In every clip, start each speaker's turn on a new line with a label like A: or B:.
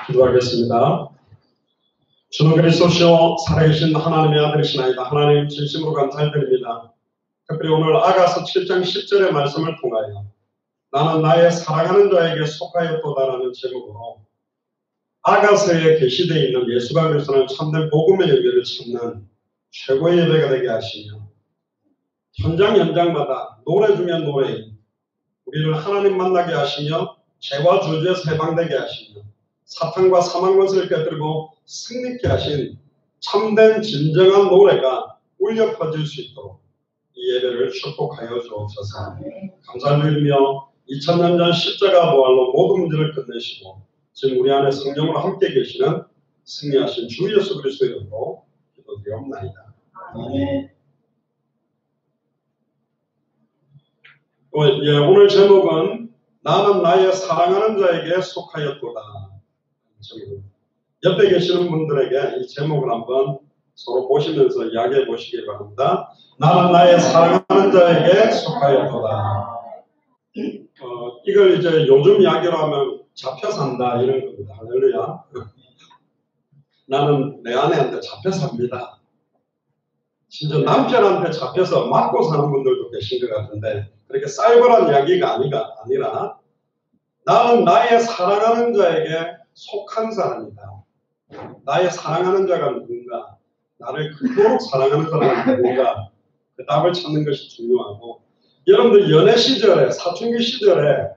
A: 기도하겠습니다. 주는 그리스도시요 살아계신 하나님의 아들이시나이다. 하나님 진심으로 감사드립니다. 특별히 오늘 아가서 7장 10절의 말씀을 통하여 나는 나의 사랑하는 자에게 속하였도다라는 제목으로 아가서에 계시되어 있는 예수가 그리스도는 참된 복음의 열매를 찾는 최고의 예배가 되게 하시며 현장 현장마다 노래 중에 노래인 우리를 하나님 만나게 하시며 죄와 저주에서 해방되게 하시며 사탄과 사망 권세를 깨뜨리고 승리케 하신 참된 진정한 노래가 울려 퍼질 수 있도록 이 예배를 축복하여 주옵소서. 감사드리며 2000년 전 십자가 부활로 모든 문제를 끝내시고 지금 우리 안에 성령으로 함께 계시는 승리하신 주 예수 그리스도의 이름으로 기도드리옵나이다. 오늘 제목은 나는 나의 사랑하는 자에게 속하였도다. 옆에 계시는 분들에게 이 제목을 한번 서로 보시면서 이야기해 보시기 바랍니다. 나는 나의 사랑하는 자에게 속하였도다. 이걸 이제 요즘 이야기로 하면 잡혀 산다 이런 겁니다. 할렐루야. 나는 내 아내한테 잡혀 삽니다. 심지어 남편한테 잡혀서 맞고 사는 분들도 계신 것 같은데 그렇게 쌀벌한 이야기가 아니라 나는 나의 사랑하는 자에게 속한 사람이다. 나의 사랑하는 자가 누군가, 나를 그토록 사랑하는 사람이 누군가, 그 답을 찾는 것이 중요하고, 여러분들 연애 시절에, 사춘기 시절에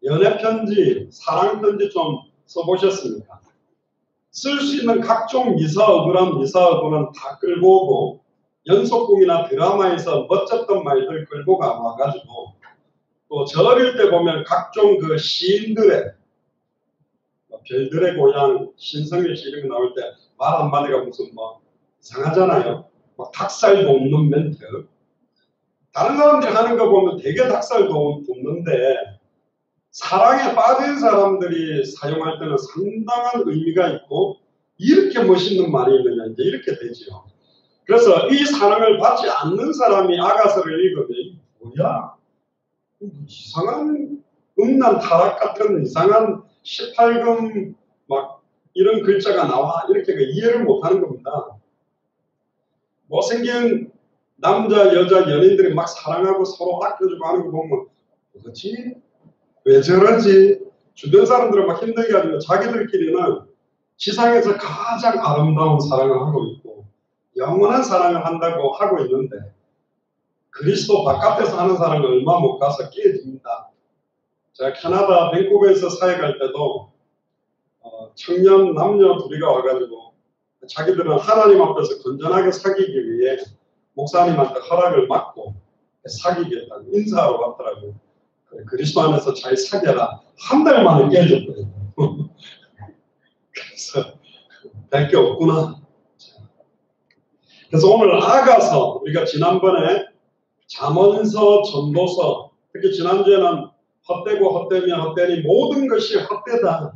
A: 연애 편지, 사랑 편지 좀 써보셨습니까? 쓸 수 있는 각종 억울한 미사어구는 다 끌고 오고, 연속극이나 드라마에서 멋졌던 말들 끌고 와가지고, 또 저 어릴 때 보면 각종 그 시인들의 별들의 고향, 신성일 씨 이런 거 나올 때 말 한마디가 무슨 이상하잖아요. 막 닭살 돋는 멘트. 다른 사람들이 하는 거 보면 되게 닭살 돋는데 사랑에 빠진 사람들이 사용할 때는 상당한 의미가 있고 이렇게 멋있는 말이 있느냐 이제 이렇게 되죠. 그래서 이 사랑을 받지 않는 사람이 아가서를 읽으면 뭐야? 이상한 음란 타락 같은 이상한 18금 막 이런 글자가 나와 이렇게 이해를 못하는 겁니다. 못생긴 남자 여자 연인들이 막 사랑하고 서로 아껴주고 하는 거 보면 뭐지? 왜 저러지? 주변 사람들은 막 힘들게 하지만 자기들끼리는 지상에서 가장 아름다운 사랑을 하고 있고 영원한 사랑을 한다고 하고 있는데 그리스도 바깥에서 하는 사랑을 얼마 못 가서 깨집니다. 제가 캐나다 밴쿠버에서 사역할 때도 청년 남녀 둘이가 와가지고 자기들은 하나님 앞에서 건전하게 사귀기 위해 목사님한테 허락을 받고 사귀겠다고 인사하러 왔더라고요. 그리스도 안에서 잘 사귀라. 한 달 만에 깨졌거든요. 그래서 될 게 없구나. 그래서 오늘 아가서 우리가 지난번에 잠언서, 전도서 특히 지난주에는 헛되고 헛되며 헛되니 모든 것이 헛되다.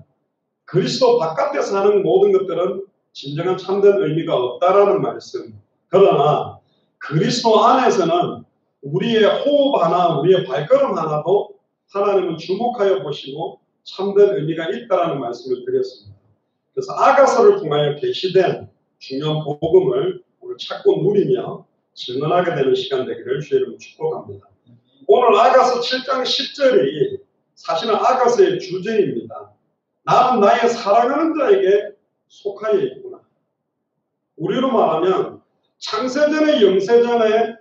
A: 그리스도 바깥에서 하는 모든 것들은 진정한 참된 의미가 없다라는 말씀. 그러나 그리스도 안에서는 우리의 호흡 하나, 우리의 발걸음 하나도 하나님은 주목하여 보시고 참된 의미가 있다라는 말씀을 드렸습니다. 그래서 아가서를 통하여 계시된 중요한 복음을 오늘 찾고 누리며 증언하게 되는 시간 되기를 주의 이름으로 축복합니다. 오늘 아가서 7장 10절이 사실은 아가서의 주제입니다. 나는 나의 사랑하는 자에게 속하여 있구나. 우리로 말하면 창세전에 영세전에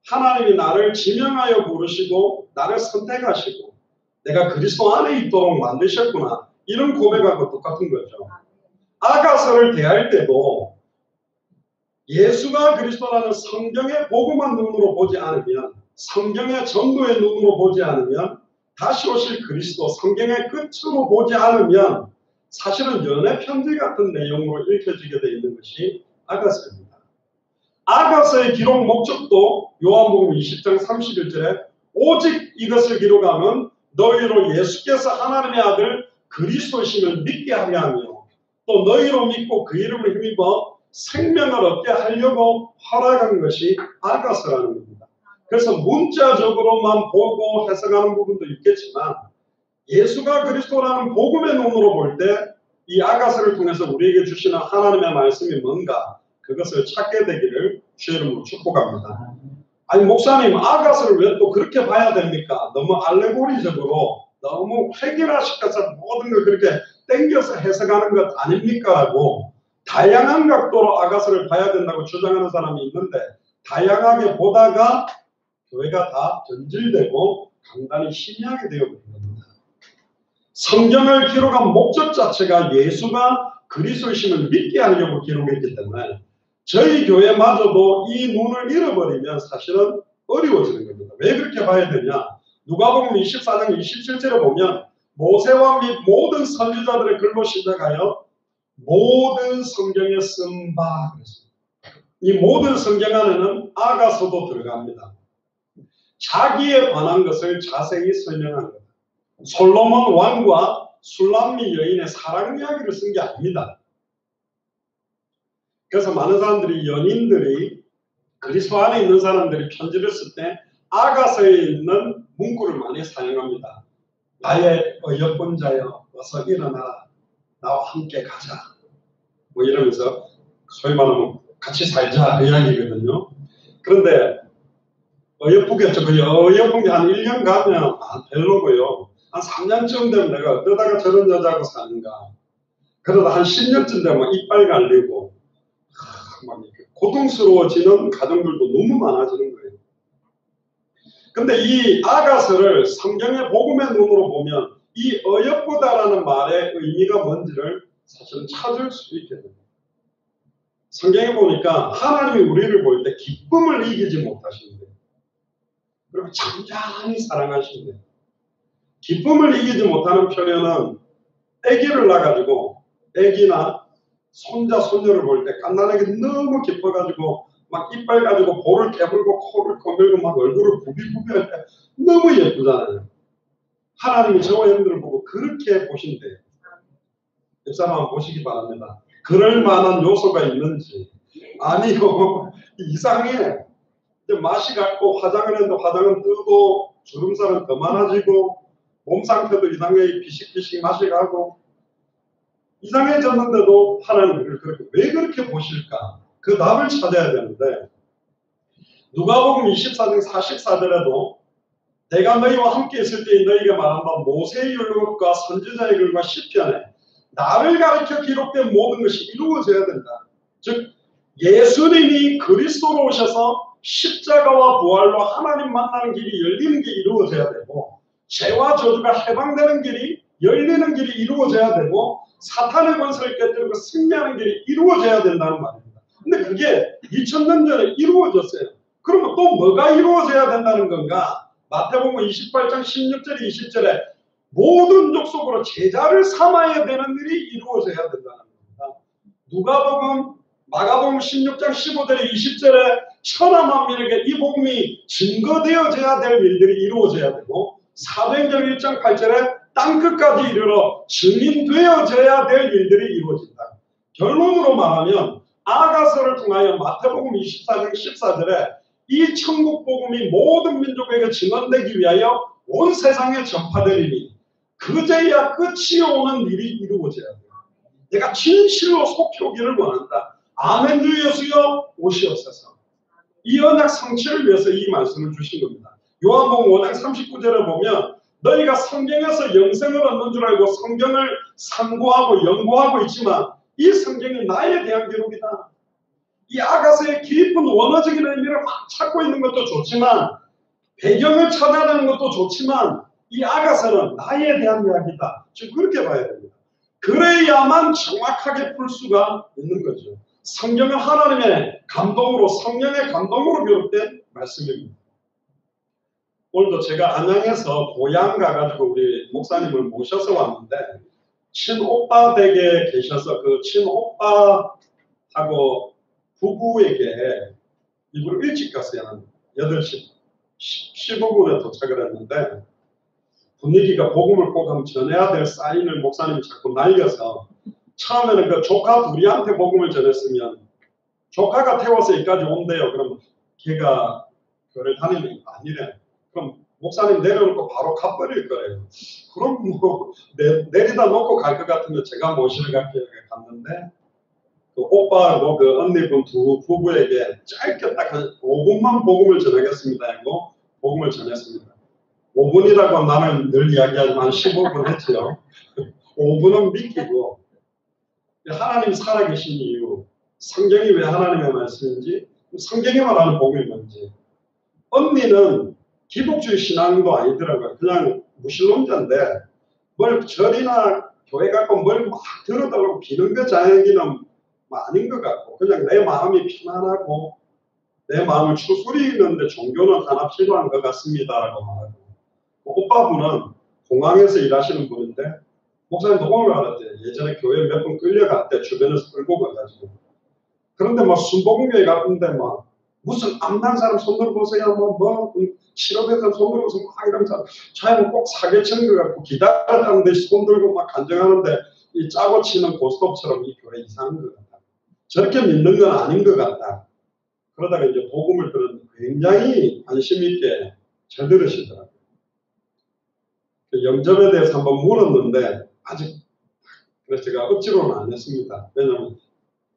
A: 하나님이 나를 지명하여 부르시고 나를 선택하시고 내가 그리스도 안에 있도록 만드셨구나. 이런 고백하고 똑같은 거죠. 아가서를 대할 때도 예수가 그리스도라는 성경의 복음한 눈으로 보지 않으면 성경의 전도의 눈으로 보지 않으면 다시 오실 그리스도 성경의 끝으로 보지 않으면 사실은 연애 편지 같은 내용으로 읽혀지게 되어 있는 것이 아가서입니다. 아가서의 기록 목적도 요한복음 20장 31절에 오직 이것을 기록하면 너희로 예수께서 하나님의 아들 그리스도심을 믿게 하려 하며 또 너희로 믿고 그 이름을 힘입어 생명을 얻게 하려고 허락한 것이 아가서라는 겁니다. 그래서 문자적으로만 보고 해석하는 부분도 있겠지만 예수가 그리스도라는 복음의 눈으로 볼 때 이 아가서를 통해서 우리에게 주시는 하나님의 말씀이 뭔가 그것을 찾게 되기를 주의 이름으로 축복합니다. 아니 목사님 아가서를 왜 또 그렇게 봐야 됩니까? 너무 알레고리적으로 너무 획일화시켜서 모든 걸 그렇게 땡겨서 해석하는 것 아닙니까? 라고 다양한 각도로 아가서를 봐야 된다고 주장하는 사람이 있는데 다양하게 보다가 교회가 다 변질되고 간단히 심의하게 되어버린 겁니다. 성경을 기록한 목적 자체가 예수가 그리스도이심을 믿게 하려고 기록했기 때문에 저희 교회마저도 이 눈을 잃어버리면 사실은 어려워지는 겁니다. 왜 그렇게 봐야 되냐? 누가복음 24장 27절에 보면 모세와 및 모든 선지자들의 글로 시작하여 모든 성경에 쓴 바 그랬습니다. 이 모든 성경 안에는 아가서도 들어갑니다. 자기에 관한 것을 자세히 설명한 겁니다. 솔로몬 왕과 술람미 여인의 사랑 이야기를 쓴 게 아닙니다. 그래서 많은 사람들이 연인들이 그리스도 안에 있는 사람들이 편지를 쓸 때 아가서에 있는 문구를 많이 사용합니다. 나의 어여쁜 자여 어서 일어나라 나와 함께 가자 뭐 이러면서 소위 말하면 같이 살자 그 이야기거든요. 그런데 어여쁘겠죠. 그 어여쁜 게 한 1년 가면 별로고요. 한 3년쯤 되면 내가 어쩌다가 저런 여자하고 사는가. 그러다 한 10년쯤 되면 이빨 갈리고 막 고통스러워지는 가정들도 너무 많아지는 거예요. 근데 이 아가서를 성경의 복음의 눈으로 보면 이 어여쁘다라는 말의 의미가 뭔지를 사실은 찾을 수 있게 됩니다. 성경에 보니까 하나님이 우리를 볼 때 기쁨을 이기지 못하시는데 그리고 잠잠히 사랑하시는데 기쁨을 이기지 못하는 표현은 아기를 낳아가지고 아기나 손자 손녀를 볼 때 갓난아기 너무 기뻐가지고 막 이빨 가지고 볼을 깨물고 코를 거밀고 막 얼굴을 부비부비할 때 너무 예쁘잖아요. 하나님이 저와 여러분들을 보고 그렇게 보신대요. 옆사람 한번 보시기 바랍니다. 그럴 만한 요소가 있는지. 아니요. 이상해. 맛이 같고 화장을 했는데 화장은 뜨고 주름살은 더 많아지고 몸 상태도 이상해 비식비식 맛이 가고 이상해졌는데도 하나님을 그렇게 왜 그렇게 보실까? 그 답을 찾아야 되는데 누가복음 24장 44절에도 내가 너희와 함께 있을 때 너희에게 말한 바 모세의 율법과 선지자의 글과 시편에 나를 가르쳐 기록된 모든 것이 이루어져야 된다. 즉 예수님이 그리스도로 오셔서 십자가와 부활로 하나님 만나는 길이 열리는 게 이루어져야 되고 죄와 저주가 해방되는 길이 열리는 길이 이루어져야 되고 사탄의 권세를 깨뜨리고 승리하는 길이 이루어져야 된다는 말입니다. 근데 그게 2000년 전에 이루어졌어요. 그러면 또 뭐가 이루어져야 된다는 건가? 마태복음 28장 16절 20절에 모든 족속으로 제자를 삼아야 되는 일이 이루어져야 된다는 겁니다. 누가복음 마가복음 16장 15절에 20절에 천하 만민에게 이 복음이 증거되어져야 될 일들이 이루어져야 되고 사도행전 1장 8절에 땅끝까지 이르러 증인되어져야 될 일들이 이루어진다. 결론으로 말하면 아가서를 통하여 마태복음 24장 14절에 이 천국 복음이 모든 민족에게 증언되기 위하여 온 세상에 전파되리니 그제야 끝이 오는 일이 이루어져야 돼요. 내가 진실로 속히 오기를 원한다. 아멘 주 예수여 오시옵소서. 이 언약 성취를 위해서 이 말씀을 주신 겁니다. 요한복음 5장 39절에 보면 너희가 성경에서 영생을 얻는 줄 알고 성경을 상고하고 연구하고 있지만 이 성경이 나에 대한 기록이다. 이 아가서의 깊은 원어적인 의미를 막 찾고 있는 것도 좋지만 배경을 찾아내는 것도 좋지만 이 아가서는 나에 대한 이야기다. 지금 그렇게 봐야 됩니다. 그래야만 정확하게 풀 수가 있는 거죠. 성경은 하나님의 감동으로 성령의 감동으로 기록된 말씀입니다. 오늘도 제가 안양에서 고향 가가지고 우리 목사님을 모셔서 왔는데 친오빠 댁에 계셔서 그 친오빠하고 부부에게 일부러 일찍 갔어요. 한 8시 15분에 도착을 했는데 분위기가 복음을 꼭 한번 전해야 될 사인을 목사님이 자꾸 날려서 처음에는 그 조카 둘이한테 복음을 전했으면 조카가 태워서 여기까지 온대요. 그럼 걔가 교회를 다니는 게 아니래. 그럼 목사님 내려놓고 바로 가버릴 거예요. 그럼 뭐 내리다 놓고 갈 것 같으면 제가 모시러 갈게요. 갔는데 그 오빠하고 그 언니분 두 부부에게 짧게 딱 한 5분만 복음을 전하겠습니다 하고 복음을 전했습니다. 5분이라고 나는 늘 이야기하지만 15분 했죠. 5분은 믿기고 하나님이 살아계신 이유, 성경이 왜 하나님의 말씀인지, 성경이 말하는 복음이 뭔지. 언니는 기독주의 신앙도 아니더라고요. 그냥 무신론자인데 뭘 절이나 교회 갖고 뭘 막 들어달라고 비는 거 자기는 아닌 것 같고 그냥 내 마음이 편안하고 내 마음을 추스리는데 종교는 하나 필요한 것 같습니다라고 말하고 오빠분은 공항에서 일하시는 분인데 목사님도 오늘 알았대요. 예전에 교회 몇 번 끌려갔대. 주변에서 끌고 가가지고. 그런데 막 순복음교회 같은데 막 무슨 암난 사람 손 들어보세요. 실업해서 손 들어보세요. 막 이런 사람. 자기는 꼭 사기치는 것 같고 기다렸다는 듯이 손 들고 막 간증하는데 이 짜고 치는 고스톱처럼 이 교회 이상한 것 같다. 저렇게 믿는 건 아닌 것 같다. 그러다가 이제 복음을 들었는데 굉장히 관심 있게 잘 들으시더라고요. 영접에 대해서 한번 물었는데 아직 그래서 제가 억지로는 안 했습니다. 왜냐하면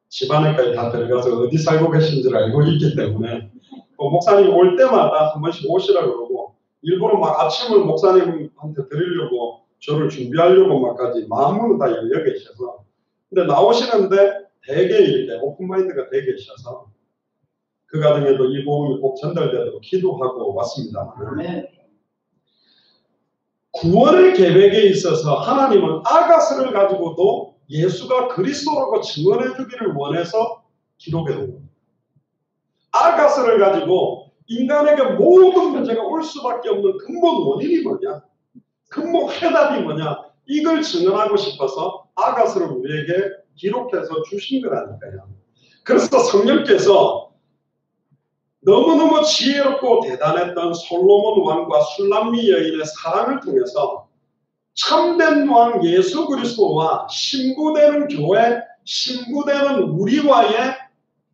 A: 집안에까지 다 들어가서 어디 살고 계신지를 알고 있기 때문에 목사님 올 때마다 한 번씩 오시라 그러고 일부러 막 아침을 목사님한테 드리려고 저를 준비하려고 막까지 마음으로 다 열려 계셔서 근데 나오시는데 되게 이렇게 오픈마인드가 되게 계셔서 그 과정에도 이 복음이 꼭 전달되도록 기도하고 왔습니다. 구원의 계획에 있어서 하나님은 아가스를 가지고도 예수가 그리스도라고 증언해 주기를 원해서 기록해 놓은 겁니다. 아가스를 가지고 인간에게 모든 문제가 올 수밖에 없는 근본 원인이 뭐냐? 근본 해답이 뭐냐? 이걸 증언하고 싶어서 아가스를 우리에게 기록해서 주신 거라니까요. 그래서 성령께서 너무너무 지혜롭고 대단했던 솔로몬 왕과 술람미 여인의 사랑을 통해서 참된 왕 예수 그리스도와 신부되는 교회, 신부되는 우리와의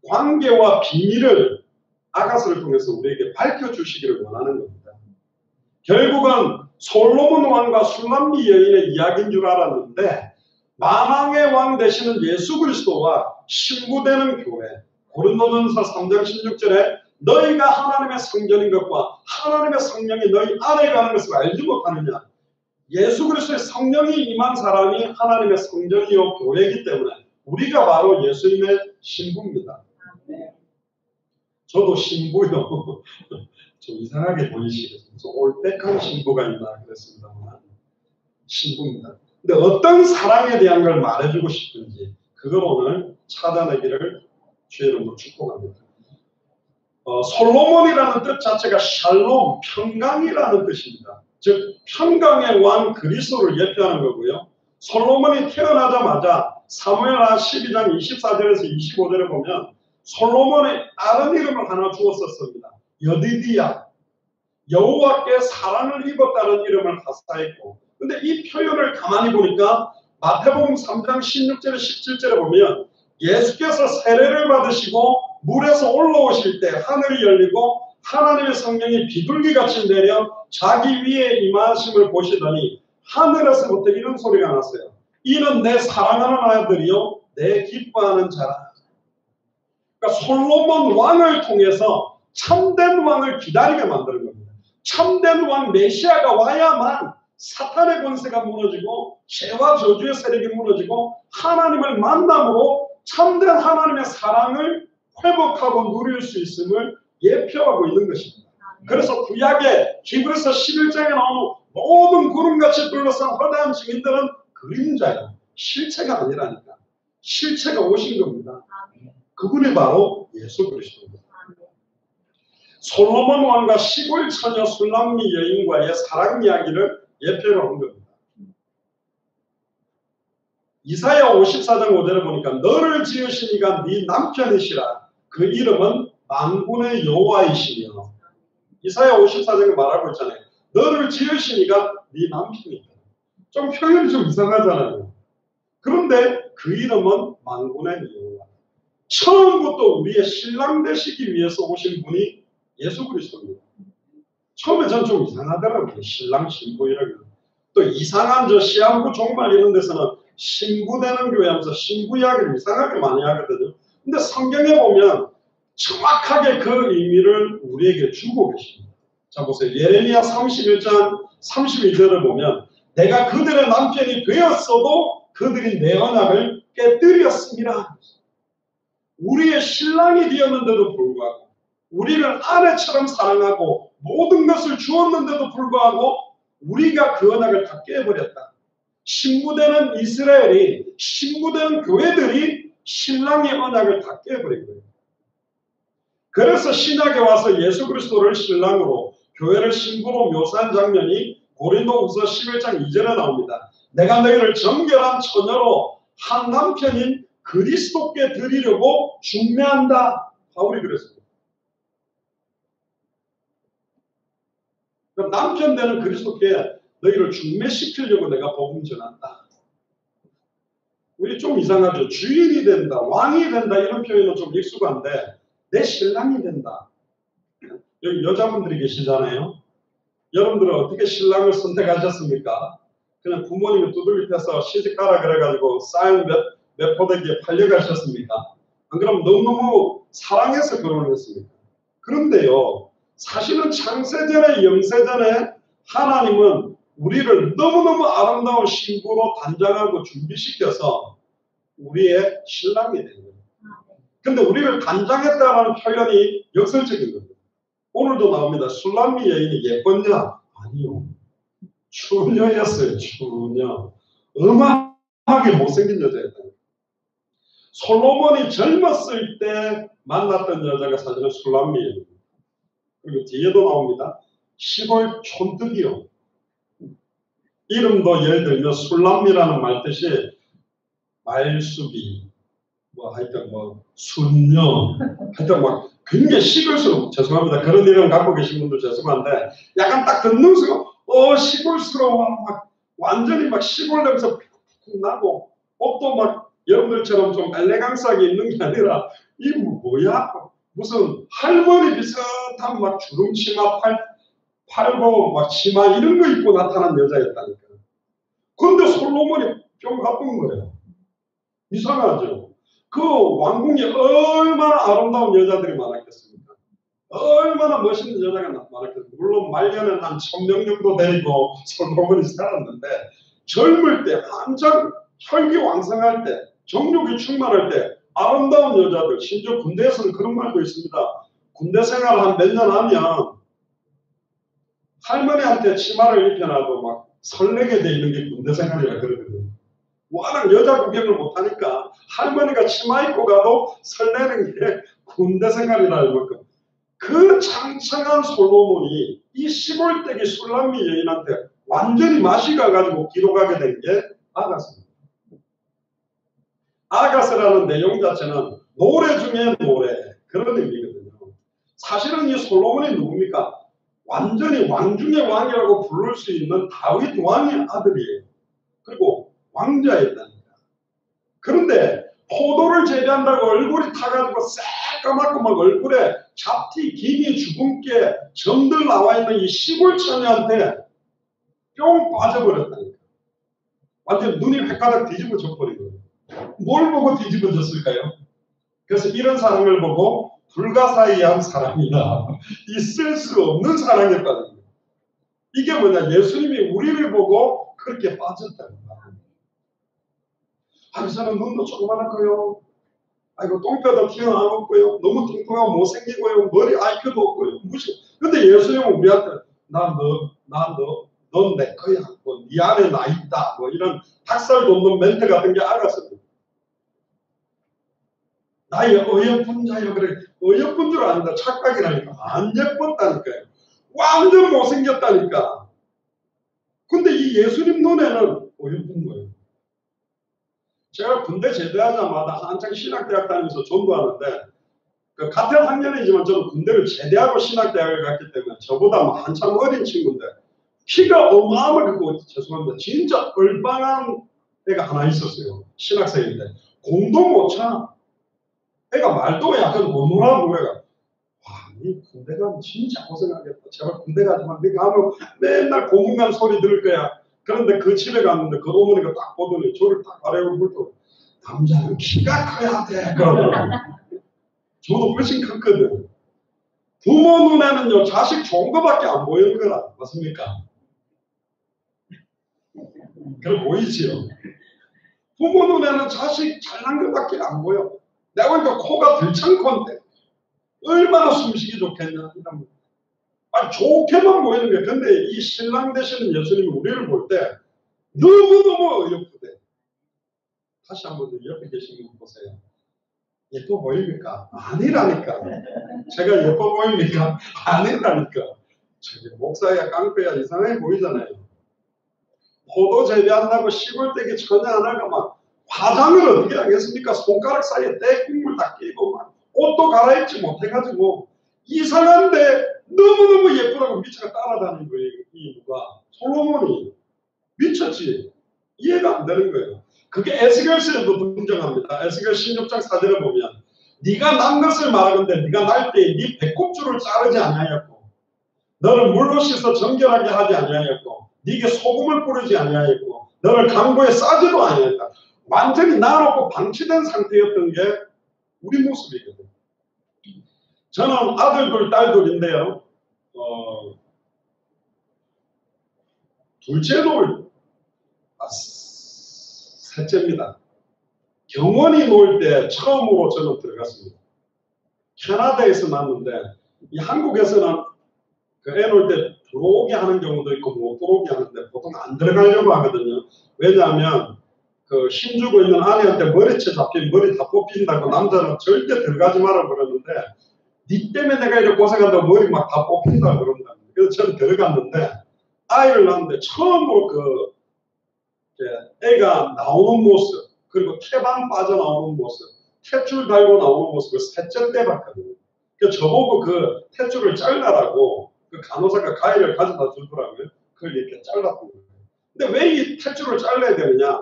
A: 관계와 비밀을 아가스를 통해서 우리에게 밝혀주시기를 원하는 겁니다. 결국은 솔로몬 왕과 술람미 여인의 이야기인 줄 알았는데 만왕의 왕 되시는 예수 그리스도와 신부되는 교회, 고린도전서 3장 16절에 너희가 하나님의 성전인 것과 하나님의 성령이 너희 안에 가는 것을 알지 못하느냐. 예수 그리스도의 성령이 임한 사람이 하나님의 성전이요 교회이기 때문에 우리가 바로 예수님의 신부입니다. 저도 신부요. 좀 이상하게 보이시겠어요. 올백한 신부가 있나 그랬습니다만 신부입니다. 근데 어떤 사랑에 대한 걸 말해주고 싶은지 그걸 오늘 찾아내기를 주의 이름으로 축복합니다. 솔로몬이라는 뜻 자체가 샬롬, 평강이라는 뜻입니다. 즉 평강의 왕 그리스도를 예표하는 거고요. 솔로몬이 태어나자마자 사무엘하 12장 24절에서 25절에 보면 솔로몬의 다른 이름을 하나 주었었습니다. 여디디야, 여호와께 사랑을 입었다는 이름을 하사했고 근데 이 표현을 가만히 보니까 마태복음 3장 16절에 17절에 보면 예수께서 세례를 받으시고 물에서 올라오실 때 하늘이 열리고 하나님의 성령이 비둘기같이 내려 자기 위에 임하심을 보시더니 하늘에서부터 이런 소리가 났어요. 이는 내 사랑하는 아들이요 내 기뻐하는 자라. 그러니까 솔로몬 왕을 통해서 참된 왕을 기다리게 만드는 겁니다. 참된 왕 메시아가 와야만 사탄의 권세가 무너지고 죄와 저주의 세력이 무너지고 하나님을 만남으로 참된 하나님의 사랑을 회복하고 누릴 수 있음을 예표하고 있는 것입니다. 그래서 구약의 히브리서 11장에 나오는 모든 구름같이 둘러싼 허다한 증인들은 그림자예요. 실체가 아니라니까. 실체가 오신 겁니다. 그분이 바로 예수 그리스도입니다. 솔로몬 왕과 시골 처녀 술람미 여인과의 사랑 이야기를 예표로 한 겁니다. 이사야 54장 5절에 보니까 너를 지으신 이가 네 남편이시라. 그 이름은 만군의 여호와이시며. 이사야 54장에 말하고 있잖아요. 너를 지으신 이가 네 남편이다. 좀 표현이 좀 이상하잖아요. 그런데 그 이름은 만군의 여호와. 처음부터 우리의 신랑 되시기 위해서 오신 분이 예수 그리스도입니다. 처음에 전 좀 이상하더라고요. 신랑 신부 이런 거. 또 이상한 저 시한부 종말 이런 데서는 신부 되는 교회 하면서 신부 이야기를 이상하게 많이 하거든요. 근데 성경에 보면 정확하게 그 의미를 우리에게 주고 계십니다. 자 보세요. 예레미야 31장 32절을 보면 내가 그들의 남편이 되었어도 그들이 내 언약을 깨뜨렸습니다. 우리의 신랑이 되었는데도 불구하고 우리를 아내처럼 사랑하고 모든 것을 주었는데도 불구하고 우리가 그 언약을 다 깨버렸다. 신부되는 이스라엘이 신부되는 교회들이 신랑의 언약을 다 깨버린 거예요. 그래서 신약에 와서 예수 그리스도를 신랑으로 교회를 신부로 묘사한 장면이 고린도후서 11장 2절에 나옵니다. 내가 너희를 정결한 처녀로 한 남편인 그리스도께 드리려고 중매한다. 바울이 그랬습니다. 남편 되는 그리스도께 너희를 중매시키려고 내가 복음 전한다. 우리 좀 이상하죠. 주인이 된다, 왕이 된다 이런 표현은 좀 익숙한데 내 신랑이 된다. 여기 여자분들이 계시잖아요. 여러분들은 어떻게 신랑을 선택하셨습니까? 그냥 부모님이 두들 밑에서 시집가라 그래가지고 쌀 몇 포대기에 팔려가셨습니까? 안 그러면 너무너무 사랑해서 결혼을 했습니까? 그런데요, 사실은 창세전에 영세전에 하나님은 우리를 너무너무 아름다운 신부로 단장하고 준비시켜서 우리의 신랑이 된 거예요. 근데 우리를 단장했다는 표현이 역설적인 겁니다. 오늘도 나옵니다. 술람미 여인이 예뻤냐? 아니요. 추녀였어요. 추녀. 어마하게 못생긴 여자였다. 솔로몬이 젊었을 때 만났던 여자가 사실은 술람미 여인입니다. 그리고 뒤에도 나옵니다. 시골 촌뜨기요. 이름도 예를 들면 술람미라는 말 뜻이 말수비, 하여튼 순녀, 하여튼 굉장히 시골스러워. 죄송합니다. 그런 이름 갖고 계신 분들 죄송한데 약간 딱 듣는 순간 시골스러워. 완전히 시골 냄새 푹 나고 옷도 여러분들처럼 좀 엘레강스하게 입는 게 아니라 이 뭐야? 무슨 할머니 비슷한 주름치마 팔고 치마 이런 거 입고 나타난 여자였다니까. 근데 솔로몬이 좀 바쁜 거예요. 이상하죠? 그 왕궁에 얼마나 아름다운 여자들이 많았겠습니까? 얼마나 멋있는 여자가 많았겠습니까? 물론 말년은 한 1000명 정도 데리고 솔로몬이 살았는데 젊을 때 한창 혈기왕성할 때 정욕이 충만할 때 아름다운 여자들, 심지어 군대에서는 그런 말도 있습니다. 군대 생활 한 몇 년 하면 할머니한테 치마를 입혀놔도 설레게 돼 있는 게 군대 생활이라 그러거든요. 워낙 여자 구경을 못하니까 할머니가 치마 입고 가도 설레는 게 군대 생활이라 이만큼. 그 창창한 솔로몬이 이 시골때기 술람미 여인한테 완전히 맛이 가가지고 기록하게 된 게 아가스입니다. 아가스라는 내용 자체는 노래 중에 노래 그런 의미거든요. 사실은 이 솔로몬이 누굽니까? 완전히 왕 중의 왕이라고 부를 수 있는 다윗 왕의 아들이에요. 그리고 왕자였다니까. 그런데 포도를 재배한다고 얼굴이 타가지고 새까맣고 얼굴에 잡티, 기미, 주근깨, 점들 나와 있는 이 시골 처녀한테 뿅 빠져버렸다니까. 완전 눈이 획가닥 뒤집어져 버린 거예요. 뭘 보고 뒤집어졌을까요? 그래서 이런 사람을 보고 불가사의한 사람이나 있을 수 없는 사람이었다는 거예요. 이게 뭐냐? 예수님이 우리를 보고 그렇게 빠졌다는 거예요. 이 사람 눈도 조그만하고요. 아이고 똥뼈도 튀어나왔고요. 너무 뚱뚱하고 못생기고요. 머리 IQ도 없고요. 무시. 근데 예수님은 우리한테 넌 내 거야. 네 안에 나 있다. 이런 닭살 돋는 멘트 같은 게 알았습니다. 나의 어여쁜 자여. 그래. 어여쁜 줄 아는데 착각이라니까. 안 예뻤다니까요. 완전 못생겼다니까. 근데 이 예수님 눈에는 어여쁜 거예요. 제가 군대 제대하자마자 한창 신학대학 다니면서 전도하는데 같은 학년이지만 저는 군대를 제대하고 신학대학을 갔기 때문에 저보다 한참 어린 친구인데 키가 어마어마하게 크고 죄송합니다. 진짜 얼빵한 애가 하나 있었어요. 신학생인데 공도 못 차. 애가 말도 약간 어눌하고 애가 니 군대 가면 진짜 고생하겠다. 제발 군대 가지 마. 네 가면 맨날 고문관 소리 들을 거야. 그런데 그 집에 갔는데 그 어머니가 딱 보더니 저를 딱 아래로 물고 남자는 키가 커야 돼. 그러더라고요. 저도 훨씬 컸거든. 부모 눈에는요, 자식 좋은 거밖에 안 보이는 거라. 맞습니까? 그래 보이지요? 부모 눈에는 자식 잘난 것밖에 안 보여. 내가 보니까 코가 들창콘데 얼마나 숨쉬기 좋겠냐. 아니, 좋게만 보이는 거야. 근데 이 신랑 되시는 예수님이 우리를 볼 때 너무너무 어렵대. 다시 한번 옆에 계신 분 보세요. 예뻐 보입니까? 아니라니까. 제가 예뻐 보입니까? 아니라니까. 저기 목사야 깡패야 이상하게 보이잖아요. 포도 재배한다고 시골 떼기 전혀 안 하고 막 화장을 어떻게 하겠습니까? 손가락 사이에 떼국물 다 끼고 막 옷도 갈아입지 못해가지고 이상한데 너무너무 예쁘다고 미쳐가 따라다니는 거예요. 이 누가? 솔로몬이. 미쳤지. 이해가 안 되는 거예요. 그게 에스겔서에도 등장합니다. 에스겔 16장 4절에 보면 네가 난 것을 말하건대 네가 날 때에 네 배꼽줄을 자르지 아니하였고 너를 물로 씻어 정결하게 하지 아니하였고 네게 소금을 뿌리지 아니하였고 너를 강고에 싸지도 아니하였다. 완전히 나놓고 방치된 상태였던 게 우리 모습이거든요. 저는 아들들 딸들인데요. 둘째도 셋째입니다. 경원이 놀 때 처음으로 저는 들어갔습니다. 캐나다에서 났는데 이 한국에서는 그 애 놀 때 들어오게 하는 경우도 있고 못 들어오게 하는데 보통 안 들어가려고 하거든요. 왜냐하면 그 힘주고 있는 아내한테 머리채 잡히면 머리 다 뽑힌다고 남자는 절대 들어가지 마라 그러는데 니 때문에 내가 이렇게 고생한다고 머리 막 다 뽑힌다 그런다. 그래서 저는 들어갔는데 아이를 낳는데 처음으로 그 애가 나오는 모습 그리고 태방 빠져나오는 모습 탯줄 달고 나오는 모습을 셋째 때 봤거든요. 그래서 저보고 그 탯줄을 잘라라고 그 간호사가 가위를 가져다 주더라고요. 그걸 이렇게 잘랐던 거예요. 근데 왜 이 탯줄을 잘라야 되느냐?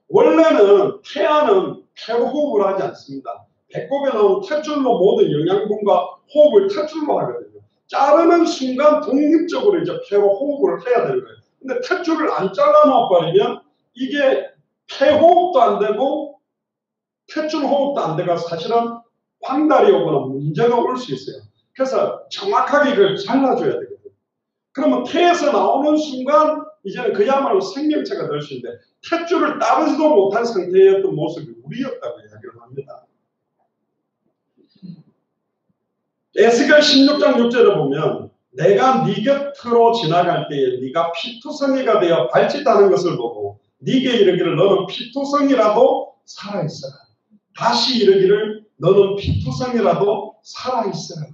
A: 원래는 태아는 폐로 호흡을 하지 않습니다. 배꼽에 나오는 탯줄로 모든 영양분과 호흡을 탯줄로 하거든요. 자르는 순간 독립적으로 이제 폐로 호흡을 해야 되는 거예요. 근데 탯줄을 안 잘라놓아 버리면 이게 폐호흡도 안 되고 탯줄 호흡도 안 되고 사실은 황달이 오거나 문제가 올 수 있어요. 그래서 정확하게 이걸 잘라줘야 되거든요. 그러면 폐에서 나오는 순간 이제는 그야말로 생명체가 될 수 있는데 탯줄을 따르지도 못한 상태였던 모습이 우리였다고 이야기를 합니다. 에스겔 16장 6절에 보면 내가 네 곁으로 지나갈 때에 네가 피투성이가 되어 발짓하는 것을 보고 네게 이르기를 너는 피투성이라도 살아있어라. 다시 이르기를 너는 피투성이라도 살아있어라.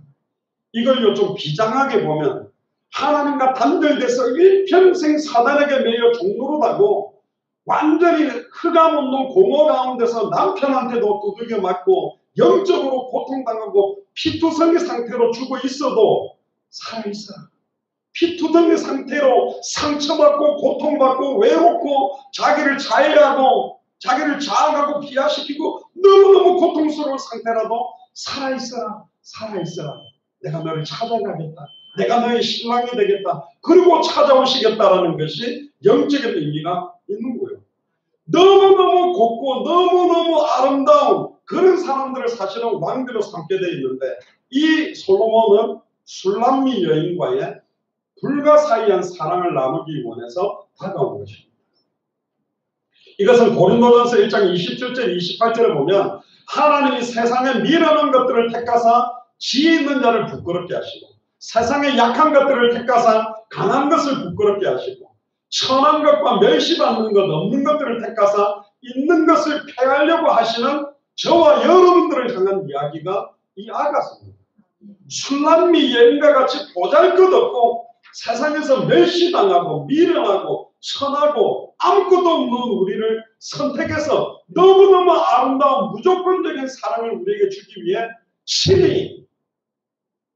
A: 이걸요 좀 비장하게 보면 하나님과 단절돼서 일평생 사단에게 매여 종노릇하고 완전히 흑암없는 공허 가운데서 남편한테도 두들겨 맞고 영적으로 고통당하고 피투성이 상태로 죽어 있어도 살아있어. 피투성이 상태로 상처받고 고통받고 외롭고 자기를 자해하고 자기를 자학하고 비하시키고 너무너무 고통스러운 상태라도 살아있어라. 살아있어라. 내가 너를 찾아가겠다. 내가 너의 신랑이 되겠다. 그리고 찾아오시겠다라는 것이 영적인 의미가 있는 거예요. 너무너무 곱고 너무너무 아름다운 그런 사람들을 사실은 왕비로 삼게 되어 있는데 이 솔로몬은 술람미 여인과의 불가사의한 사랑을 나누기 원해서 다가온 것입니다. 이것은 고린도전서 1장 27절 28절에 보면 하나님이 세상에 미련한 것들을 택하사 지혜 있는 자를 부끄럽게 하시고 세상에 약한 것들을 택하사 강한 것을 부끄럽게 하시고 천한 것과 멸시받는 것 없는 것들을 택하사 있는 것을 폐하려고 하시는 저와 여러분들을 향한 이야기가 이 아가서입니다. 술람미 여인과 같이 보잘것없고 세상에서 멸시당하고 미련하고 천하고 아무것도 없는 우리를 선택해서 너무너무 아름다운 무조건적인 사랑을 우리에게 주기 위해 친히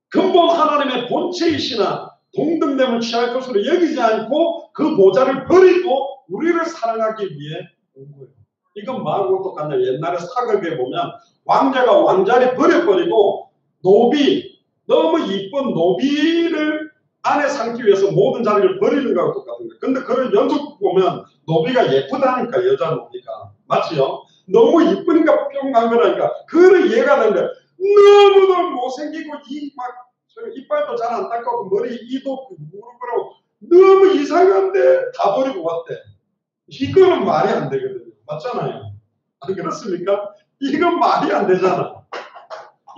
A: 근본 하나님의 본체이시나 동등됨을 취할 것으로 여기지 않고 그 보좌를 버리고 우리를 사랑하기 위해 온 거예요. 이건 뭐하고 똑같냐. 옛날에 사극에 보면 왕자가 왕자리 버려버리고 노비 너무 이쁜 노비를 안에 삼기 위해서 모든 자리를 버리는 거하고 똑같은 거예요. 근데 그걸 연속 보면 노비가 예쁘다니까, 여자 노비가. 맞지요? 너무 이쁘니까 뿅간 거라니까. 그거는 이해가 되는데 너무너무 못생기고 이빨도 잘 안 닦고 머리 이도 무릎으로 너무 이상한데 다 버리고 왔대. 이거는 말이 안 되거든요. 맞잖아요. 안 그렇습니까? 이건 말이 안 되잖아.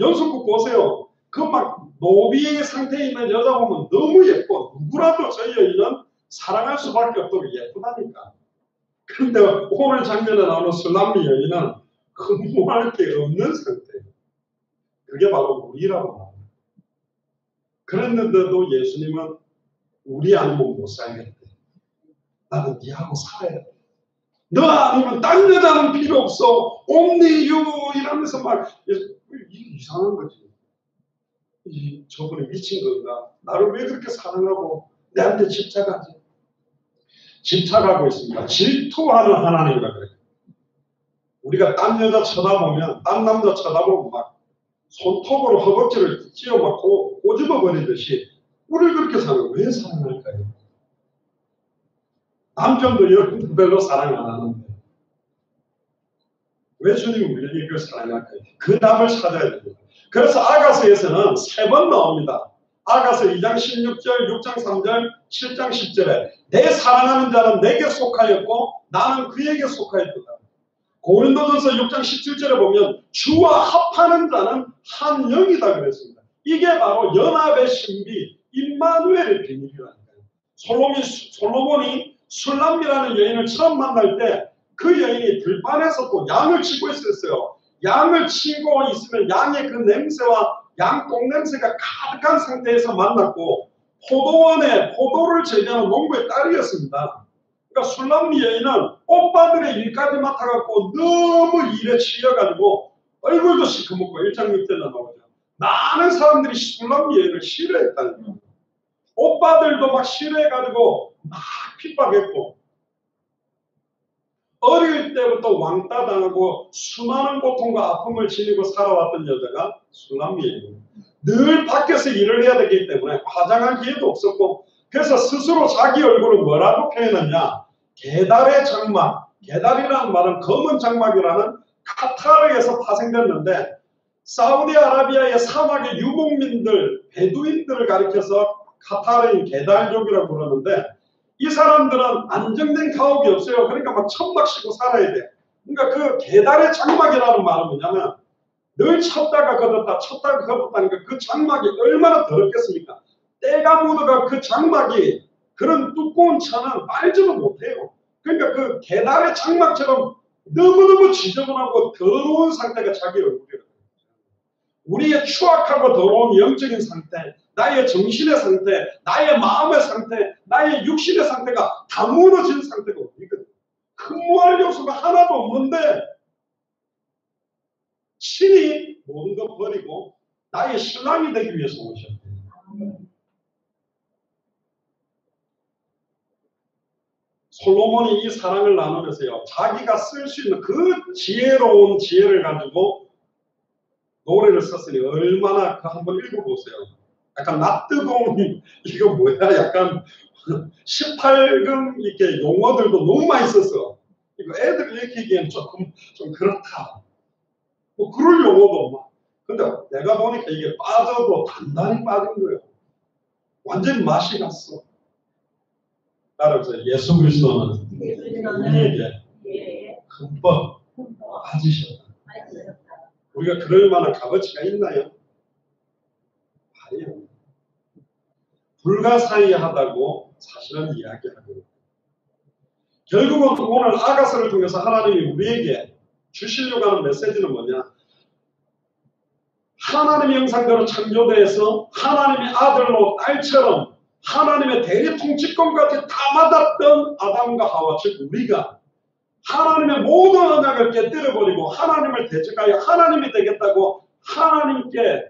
A: 연속극 보세요. 그 막 노비의 상태에 있는 여자 보면 너무 예뻐. 누구라도 저 여인은 사랑할 수밖에 없도록 예쁘다니까. 그런데 오늘 장면에 나오는 술람미 여인은 흠모할 게 없는 상태예요. 그게 바로 우리라고 합니다. 그랬는데도 예수님은 우리 아니면 못 살겠대. 나는 니하고 살아야 돼. 너 아니면 딴 여자는 필요 없어. only you 이러면서 막 이상한 거지. 저분이 미친 건가? 나를 왜 그렇게 사랑하고 내한테 집착하지? 집착하고 있습니다. 질투하는 하나님이라 그래요. 우리가 딴 여자 쳐다보면, 딴 남자 쳐다보면 막 손톱으로 허벅지를 찧어 막 꼬집어 버리듯이 우리를 그렇게 사랑해요. 왜 사랑할까요? 남편도 여러분들 별로 사랑 안 하는데 왜 주님이 우리를 이걸 사랑할까요? 그 답을 찾아야 됩니다. 그래서 아가서에서는 3번 나옵니다. 아가서 2장 16절, 6장 3절, 7장 10절에 내 사랑하는 자는 내게 속하였고 나는 그에게 속하였다. 고린도전서 6장 17절에 보면 주와 합하는 자는 한 영이다 그랬습니다. 이게 바로 연합의 신비 임마누엘의 비밀이라니까요. 솔로몬이 술람미라는 여인을 처음 만날 때 그 여인이 들판에서 또 양을 치고 있었어요. 양을 치고 있으면 양의 그 냄새와 양 똥냄새가 가득한 상태에서 만났고 포도원에 포도를 재배하는 농부의 딸이었습니다. 그러니까 술람미 여인은 오빠들의 일까지 맡아갖고 너무 일에 치여가지고 얼굴도 시커멓고 1장 6절에 나오죠. 많은 사람들이 술람미 여인을 싫어했다는 거예요. 오빠들도 막 싫어해가지고 막 핍박했고 어릴 때부터 왕따 당하고 수많은 고통과 아픔을 지니고 살아왔던 여자가 술람미예요. 늘 밖에서 일을 해야 되기 때문에 화장할 기회도 없었고 그래서 스스로 자기 얼굴을 뭐라고 표현했냐. 게달의 장막, 게달이라는 말은 검은 장막이라는 카타르에서 파생됐는데 사우디아라비아의 사막의 유목민들, 베두인들을 가리켜서 카타르인 게달족이라고 그러는데 이 사람들은 안정된 가옥이 없어요. 그러니까 막 천막 쉬고 살아야 돼. 그러니까 그 게달의 장막이라는 말은 뭐냐면 늘 쳤다가 걷었다 쳤다가 걷었다니까 그 장막이 얼마나 더럽겠습니까? 때가 묻어가 그 장막이 그런 두꺼운 차는 말지도 못해요. 그러니까 그 게달의 장막처럼 너무너무 지저분하고 더러운 상태가 자기 얼굴이에요. 우리의 추악하고 더러운 영적인 상태, 나의 정신의 상태, 나의 마음의 상태, 나의 육신의 상태가 다 무너진 상태가 우리거든. 흠모할 요소가 하나도 없는데 신이 모든 것 버리고 나의 신랑이 되기 위해서 오셨대요. 솔로몬이 이 사랑을 나누면서요. 자기가 쓸 수 있는 그 지혜로운 지혜를 가지고 노래를 썼으니 얼마나 그 한번 읽어보세요. 약간 납득공 이거 뭐야? 약간 18금 이렇게 용어들도 너무 많이 썼어. 이거 애들 읽기기엔 조금 좀 그렇다. 뭐 그럴 용어도 막. 근데 내가 보니까 이게 빠져도 단단히 빠진 거예요. 완전히 맛이 갔어. 따라서 예수 그리스도는 우리에게 흠뻑 빠지셨다. 우리가 그럴 만한 값어치가 있나요? 아니요. 불가사의하다고 사실은 이야기하고 있다. 결국은 오늘 아가서를 통해서 하나님이 우리에게 주시려고 하는 메시지는 뭐냐? 하나님의 형상대로 창조되어서 하나님의 아들로 딸처럼 하나님의 대리 통치권까지 다 받았던 아담과 하와, 즉 우리가 하나님의 모든 언약을 깨뜨려버리고 하나님을 대적하여 하나님이 되겠다고 하나님께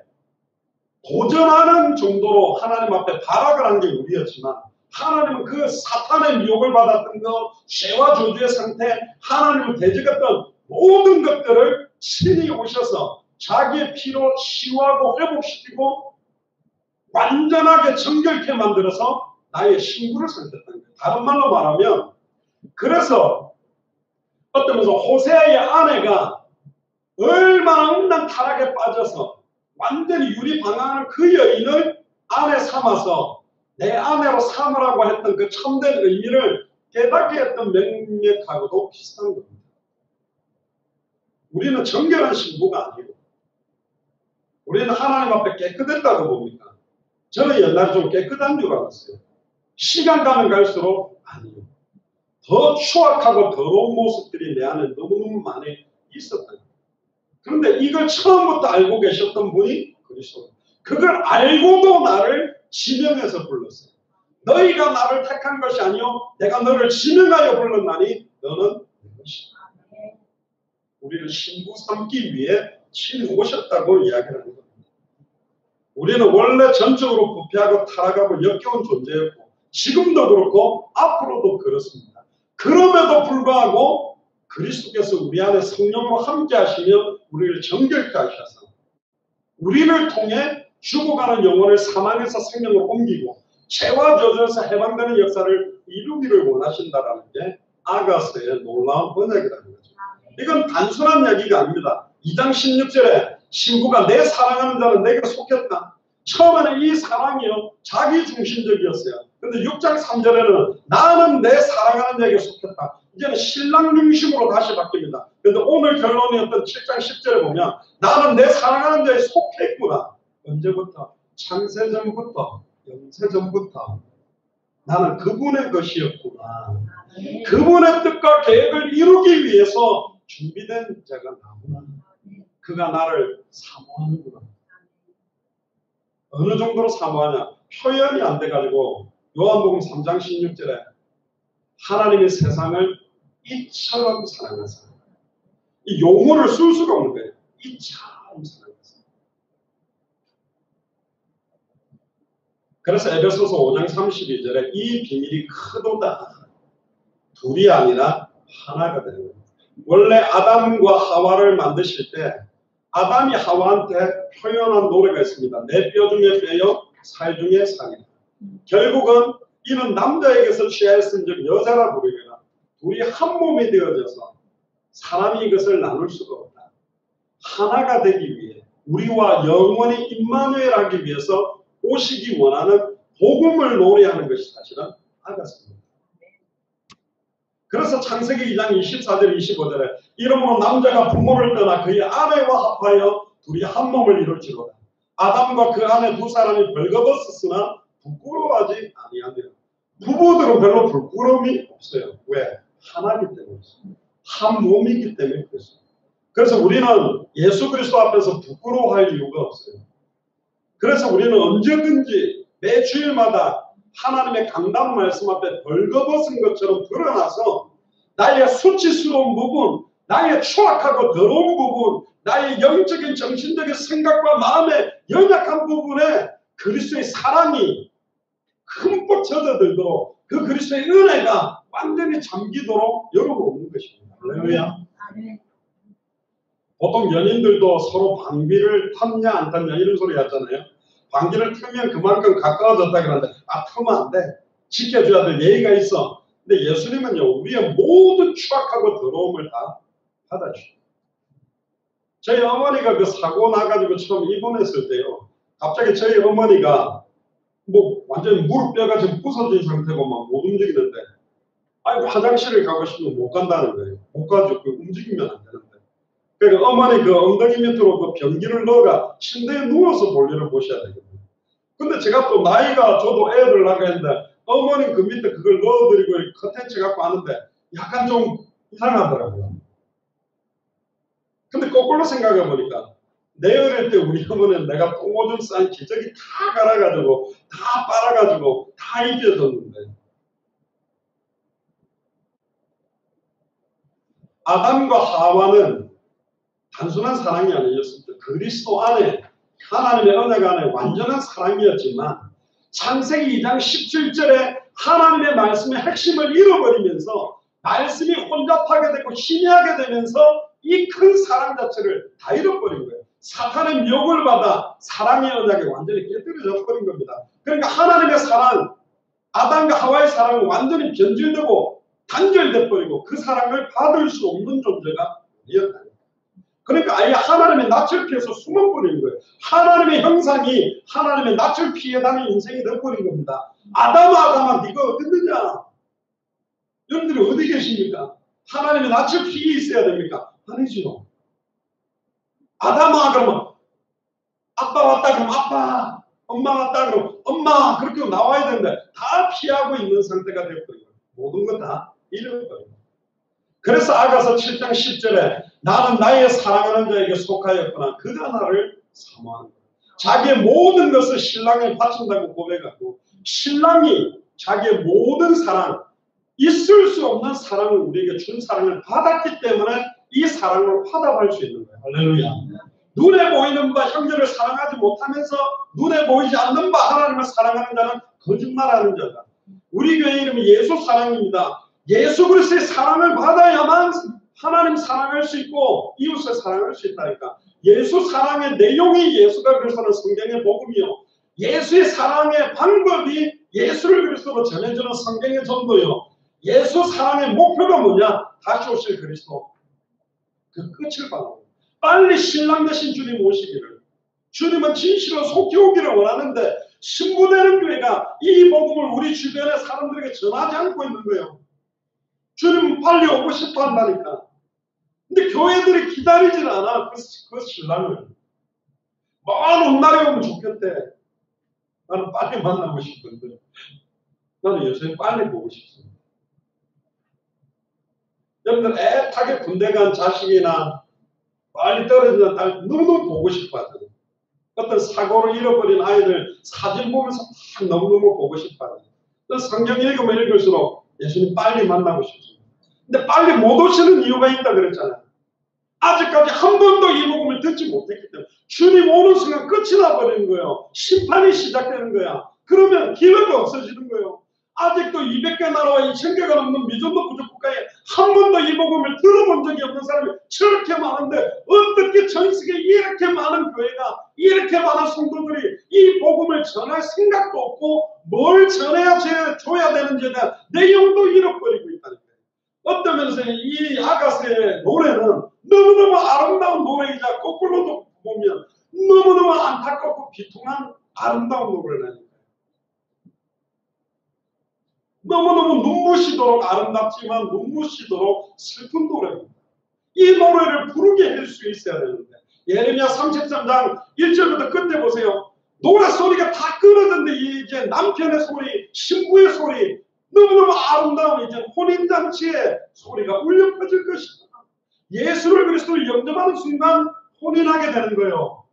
A: 도전하는 정도로 하나님 앞에 발악을 한 게 우리였지만 하나님은 그 사탄의 미혹을 받았던 것, 죄와 저주의 상태, 하나님을 대적했던 모든 것들을 친히 오셔서 자기의 피로 치유하고 회복시키고 완전하게 정결케 만들어서 나의 신부를 삼켰다는 거예요. 다른 말로 말하면 그래서 어떤 면에서 호세아의 아내가 얼마나 없는 타락에 빠져서 완전히 유리방황하는 그 여인을 아내 삼아서 내 아내로 삼으라고 했던 그 참된 의미를 깨닫게 했던 명맥하고도 비슷한 겁니다. 우리는 정결한 신부가 아니고 우리는 하나님 앞에 깨끗했다고 봅니까? 저는 옛날에 좀 깨끗한 줄 알았어요. 시간 가면 갈수록 아니요. 더 추악하고 더러운 모습들이 내 안에 너무너무 많이 있었다. 그런데 이걸 처음부터 알고 계셨던 분이 그리스도. 그걸 알고도 나를 지명해서 불렀어요. 너희가 나를 택한 것이 아니요 내가 너를 지명하여 불렀나니 너는 내 것이다. 우리를 신부 삼기 위해 친히 오셨다고 이야기를 하는 겁니다. 우리는 원래 전적으로 부패하고 타락하고 역겨운 존재였고 지금도 그렇고 앞으로도 그렇습니다. 그럼에도 불구하고 그리스도께서 우리 안에 성령으로 함께 하시며 우리를 정결케 하셔서 우리를 통해 죽어가는 영혼을 사망에서 생명으로 옮기고 죄와 저주에서 해방되는 역사를 이루기를 원하신다라는 게 아가서의 놀라운 언약이라는 거죠. 이건 단순한 이야기가 아닙니다. 2장 16절에 신부가 내 사랑하는 자는 내게 속했다. 처음에는 이 사랑이요 자기 중심적이었어요. 근데 6장 3절에는 나는 내 사랑하는 자에게 속했다. 이제는 신랑 중심으로 다시 바뀝니다. 그런데 오늘 결론이었던 7장 10절에 보면 나는 내 사랑하는 자에 속했구나. 언제부터? 창세전부터 영세전부터 나는 그분의 것이었구나. 그분의 뜻과 계획을 이루기 위해서 준비된 자가 나구나. 그가 나를 사모하는구나. 어느 정도로 사모하냐? 표현이 안 돼가지고 요한복음 3장 16절에 하나님의 세상을 이처럼 사랑하사. 이 용어를 쓸 수가 없는 거예요. 이처럼 사랑하사. 그래서 에베소서 5장 32절에 이 비밀이 크도다. 둘이 아니라 하나가 되는 거예요. 원래 아담과 하와를 만드실 때 아담이 하와한테 표현한 노래가 있습니다. 내 뼈 중에 뼈요 살 중에 살이다. 결국은 이는 남자에게서 취하였은즉 여자라 부르리라. 둘이 한 몸이 되어져서 사람이 이것을 나눌 수가 없다. 하나가 되기 위해 우리와 영원히 임마누엘하기 위해서 오시기 원하는 복음을 노래하는 것이 사실은 아가서입니다. 그래서 창세기 2장 24절 25절에 이러므로 남자가 부모를 떠나 그의 아내와 합하여 둘이 한 몸을 이룰지로다. 아담과 그 아내 두 사람이 벌거벗었으나 부끄러워하지 아니하며 부부들은 별로 부끄러움이 없어요. 왜? 하나이기 때문에 한 몸이기 때문에 그렇습니다. 그래서 우리는 예수 그리스도 앞에서 부끄러워할 이유가 없어요. 그래서 우리는 언제든지 매 주일마다 하나님의 강단 말씀 앞에 벌거벗은 것처럼 드러나서 나의 수치스러운 부분, 나의 추악하고 더러운 부분, 나의 영적인 정신적인 생각과 마음의 연약한 부분에 그리스도의 사랑이 흠뻑 젖어들도록 그 그리스도의 은혜가 완전히 잠기도록 열어놓는 것입니다. 할렐루야. 보통 연인들도 서로 방귀를 탔냐 안 탔냐 이런 소리 하잖아요. 방귀를 틀면 그만큼 가까워졌다 그러는데 틀면 안 돼. 지켜줘야 될 예의가 있어. 근데 예수님은요 우리의 모든 추악하고 더러움을 다 받아주셔요. 저희 어머니가 그 사고 나가지고 처음 입원했을 때요. 갑자기 저희 어머니가 뭐 완전히 무릎뼈가 지금 부서진 상태고 막 못 움직이는데 화장실을 가고 싶으면 못 간다는 거예요. 못 가지고 움직이면 안 되는데. 그러니까 어머니 그 엉덩이 밑으로 그 변기를 넣어가 침대에 누워서 볼일을 보셔야 되거든요. 근데 제가 또 나이가 저도 애들 나가는데 어머니 그 밑에 그걸 넣어드리고 컨텐츠 갖고 하는데 약간 좀 이상하더라고요. 근데 거꾸로 생각해 보니까 내 어릴 때 우리 어머니는 내가 똥오줌 싼 기저귀 다 갈아가지고 다 빨아가지고 다 입혀줬는데 아담과 하와는 단순한 사랑이 아니었습니다. 그리스도 안에 하나님의 언약 안에 완전한 사랑이었지만 창세기 2장 17절에 하나님의 말씀의 핵심을 잃어버리면서 말씀이 혼잡하게 되고 희미하게 되면서 이 큰 사랑 자체를 다 잃어버린 거예요. 사탄의 미혹을 받아 사랑의 언약이 완전히 깨뜨려져 버린 겁니다. 그러니까 하나님의 사랑, 아담과 하와의 사랑은 완전히 변질되고 단절돼 버리고 그 사랑을 받을 수 없는 존재가 되었다. 그러니까 아예 하나님의 낯을 피해서 숨어버리는 거예요. 하나님의 형상이 하나님의 낯을 피해다는 인생이 되어버린 겁니다. 아담아 네가 어딨느냐? 여러분들이 어디 계십니까? 하나님의 낯을 피해 있어야 됩니까? 아니죠. 아담아 그러면 아빠 왔다 그러면 아빠, 엄마 왔다 그러면 엄마 그렇게 나와야 되는데 다 피하고 있는 상태가 되어버린 거예요. 모든 건 다 잃어버려요. 그래서 아가서 7장 10절에 나는 나의 사랑하는 자에게 속하였구나. 그가 나를 사모하는 거예요. 자기의 모든 것을 신랑에 바친다고 고백하고 신랑이 자기의 모든 사랑, 있을 수 없는 사랑을 우리에게 준 사랑을 받았기 때문에 이 사랑을 화답할 수 있는 거예요. 할렐루야. 눈에 보이는 바 형제를 사랑하지 못하면서 눈에 보이지 않는 바 하나님을 사랑하는 자는 거짓말하는 자다. 우리 교회 이름이 예수 사랑입니다. 예수 그리스도의 사랑을 받아야만 하나님 사랑할 수 있고 이웃을 사랑할 수 있다니까. 예수 사랑의 내용이 예수가 그리스도는 성경의 복음이요. 예수의 사랑의 방법이 예수를 그리스도로 전해주는 성경의 전도요. 예수 사랑의 목표가 뭐냐? 다시 오실 그리스도. 그 끝을 바라고 빨리 신랑 되신 주님 오시기를. 주님은 진실로 속히 오기를 원하는데 신부되는 교회가 이 복음을 우리 주변의 사람들에게 전하지 않고 있는 거예요. 주님은 빨리 오고 싶어 한다니까. 근데 교회들이 기다리질 않아. 그 신랑을. 먼 날에 오면 좋겠대. 나는 빨리 만나고 싶은데. 나는 요새 빨리 보고 싶습니다. 여러분들 애타게 군대 간 자식이나 빨리 떨어지는 딸 너무너무 보고 싶어 하거든요. 어떤 사고를 잃어버린 아이들 사진 보면서 너무너무 보고 싶어 하거든요. 성경 읽으면 읽을수록 예수님 빨리 만나고 싶습니다. 근데 빨리 못 오시는 이유가 있다 그랬잖아요. 아직까지 한 번도 이 복음을 듣지 못했기 때문에 주님 오는 순간 끝이 나버리는 거예요. 심판이 시작되는 거야. 그러면 기회가 없어지는 거예요. 아직도 200개 나라와 2000개가 넘는 미전도 부족 국가에 한 번도 이 복음을 들어본 적이 없는 사람이 저렇게 많은데 어떻게 전 세계에 이렇게 많은 교회가 이렇게 많은 성도들이 이 복음을 전할 생각도 없고 뭘 전해야 줘야 되는지에 대한 내용도 잃어버리고 있다는 거예요. 어떤 면에서 이 아가스의 노래는 너무너무 아름다운 노래이자 거꾸로도 보면 너무너무 안타깝고 비통한 아름다운 노래라니까요. 너무너무 눈부시도록 아름답지만 눈부시도록 슬픈 노래입니다. 이 노래를 부르게 할 수 있어야 되는데 예레미야 33장 1절부터 끝에 보세요. 노래소리가 다 끊어졌는데 이제 남편의 소리, 신부의 소리 너무너무 아름다운 이제 혼인잔치의 소리가 울려 퍼질 것이다. 예수를 그리스도를 영접하는 순간 혼인하게 되는 거예요.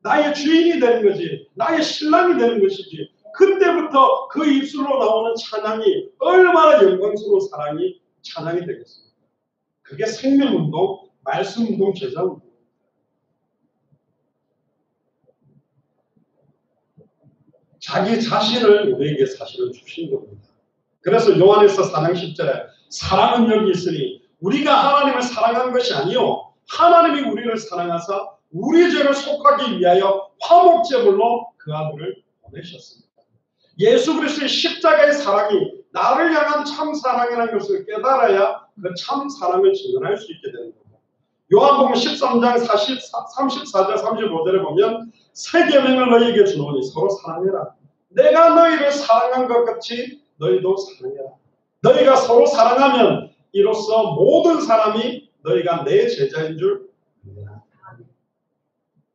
A: 나의 주인이 되는 거지. 나의 신랑이 되는 것이지. 그때부터 그 입술로 나오는 찬양이 얼마나 영광스러운 사랑이 찬양이 되겠습니까? 그게 생명운동, 말씀운동, 제자운동. 자기 자신을 우리에게 사실은 주신 겁니다. 그래서 요한에서 4장 10절에 사랑은 여기 있으니 우리가 하나님을 사랑한 것이 아니요 하나님이 우리를 사랑하사 우리 죄를 속하기 위하여 화목제물로 그 아들을 보내셨습니다. 예수 그리스도의 십자가의 사랑이 나를 향한 참 사랑이라는 것을 깨달아야 그 참 사랑을 증언할 수 있게 되는 겁니다. 요한복음 13장 34절 35절에 보면 새 계명을 너희에게 주노니 서로 사랑해라. 내가 너희를 사랑한 것 같이 너희도 사랑해라. 너희가 서로 사랑하면 이로써 모든 사람이 너희가 내 제자인 줄 믿으라.